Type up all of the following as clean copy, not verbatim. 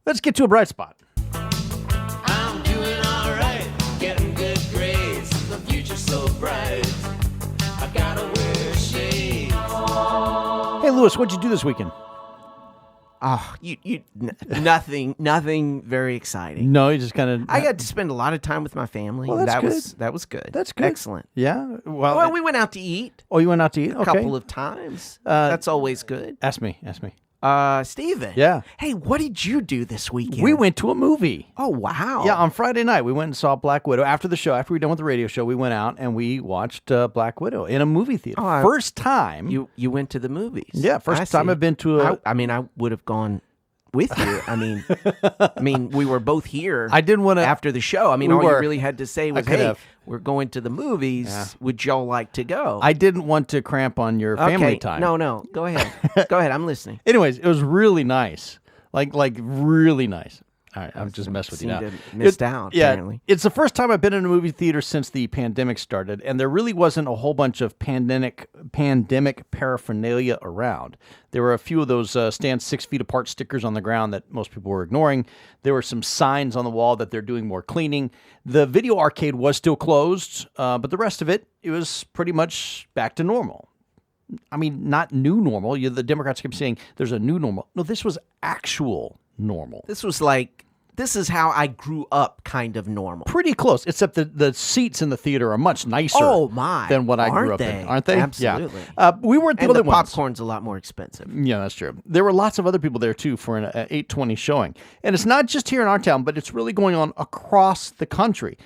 Let's get to a bright spot. I'm doing all right, getting good grades. The future's so bright. I gotta wear shades. Hey, Lewis, what'd you do this weekend? Oh, nothing very exciting. No, you just kind of... I got to spend a lot of time with my family. Well, that's that was good. That's good. Excellent. Yeah? Well, we went out to eat Oh, you went out to eat? a couple of times. That's always good. Ask me. Steven. Yeah. Hey, what did you do this weekend? We went to a movie. Oh, wow. Yeah, on Friday night, we went and saw Black Widow. After the show, after we were done with the radio show, we went out and we watched Black Widow in a movie theater. First time. You went to the movies. Yeah, first time I've been to a... I would have gone with you. I mean, we were both here. I didn't want to... After the show. I mean, all you really had to say was, hey, we're going to the movies. Yeah. Would y'all like to go? I didn't want to cramp on your family time. No. Go ahead. Go ahead. I'm listening. Anyways, it was really nice. Like really nice. All right, I'm just messing with you now. Missed out, apparently. It's the first time I've been in a movie theater since the pandemic started, and there really wasn't a whole bunch of pandemic paraphernalia around. There were a few of those stand 6 feet apart stickers on the ground that most people were ignoring. There were some signs on the wall that they're doing more cleaning. The video arcade was still closed, but the rest of it was pretty much back to normal. I mean, not new normal. The Democrats kept saying there's a new normal. No, this was actual normal. This was like, this is how I grew up kind of normal. Pretty close, except the seats in the theater are much nicer than what I grew up in. Aren't they? Absolutely. Yeah. We weren't the only ones. Popcorn's a lot more expensive. Yeah, that's true. There were lots of other people there, too, for an 8:20 showing. And it's not just here in our town, but it's really going on across the country.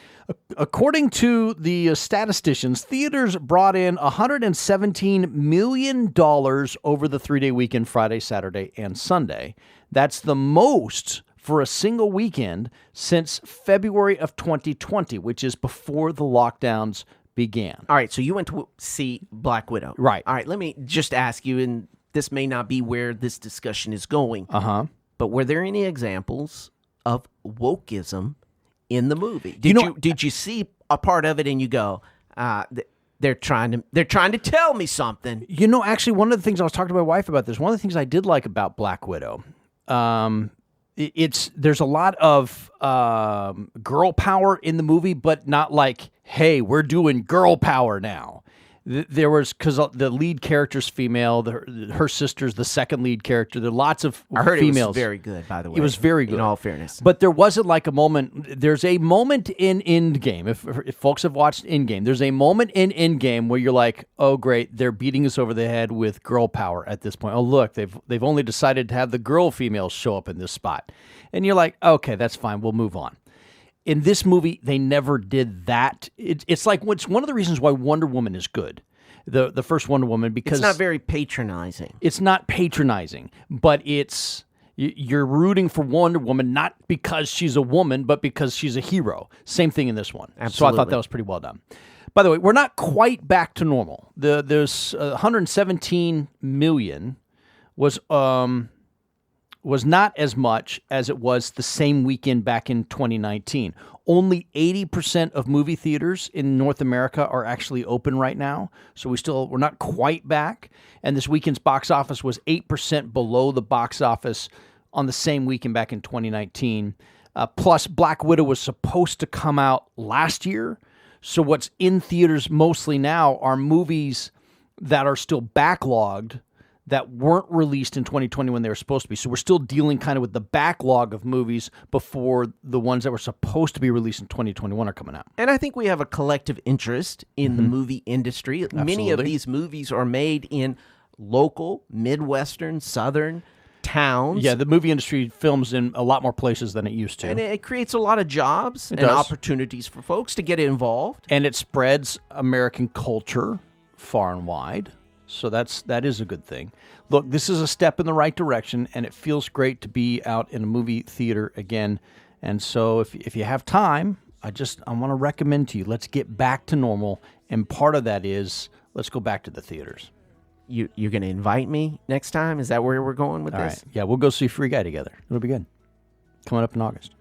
According to the statisticians, theaters brought in $117 million over the 3-day weekend, Friday, Saturday, and Sunday. That's the most for a single weekend since February of 2020, which is before the lockdowns began. All right, so you went to see Black Widow. Right. All right, let me just ask you, and this may not be where this discussion is going, but were there any examples of wokeism in the movie? Did you see a part of it and you go, they're trying to tell me something? You know, actually, one of the things I was talking to my wife about this, one of the things I did like about Black Widow, there's a lot of girl power in the movie, but not like, hey, we're doing girl power now. There was, because the lead character's female, her sister's the second lead character. There are lots of females. I heard it was very good, by the way. It was very good. In all fairness. But there wasn't like a moment. There's a moment in Endgame. If folks have watched Endgame, there's a moment in Endgame where you're like, oh, great, they're beating us over the head with girl power at this point. Oh, look, they've only decided to have the girl females show up in this spot. And you're like, okay, that's fine. We'll move on. In this movie, they never did that. It's like it's one of the reasons why Wonder Woman is good. The first Wonder Woman, because it's not very patronizing. It's not patronizing, but you're rooting for Wonder Woman not because she's a woman, but because she's a hero. Same thing in this one. Absolutely. So I thought that was pretty well done. By the way, we're not quite back to normal. There's 117 million was not as much as it was the same weekend back in 2019. Only 80% of movie theaters in North America are actually open right now. So we're not quite back. And this weekend's box office was 8% below the box office on the same weekend back in 2019. Plus, Black Widow was supposed to come out last year. So what's in theaters mostly now are movies that are still backlogged that weren't released in 2020 when they were supposed to be. So we're still dealing kind of with the backlog of movies before the ones that were supposed to be released in 2021 are coming out. And I think we have a collective interest in the movie industry. Absolutely. Many of these movies are made in local, Midwestern, Southern towns. Yeah, the movie industry films in a lot more places than it used to. And it creates a lot of jobs and opportunities for folks to get involved. And it spreads American culture far and wide. So that is a good thing. Look, this is a step in the right direction, and it feels great to be out in a movie theater again. And so if you have time, I want to recommend to you, let's get back to normal. And part of that is, let's go back to the theaters. You're going to invite me next time? Is that where we're going with this? All right. Yeah, we'll go see Free Guy together. It'll be good. Coming up in August.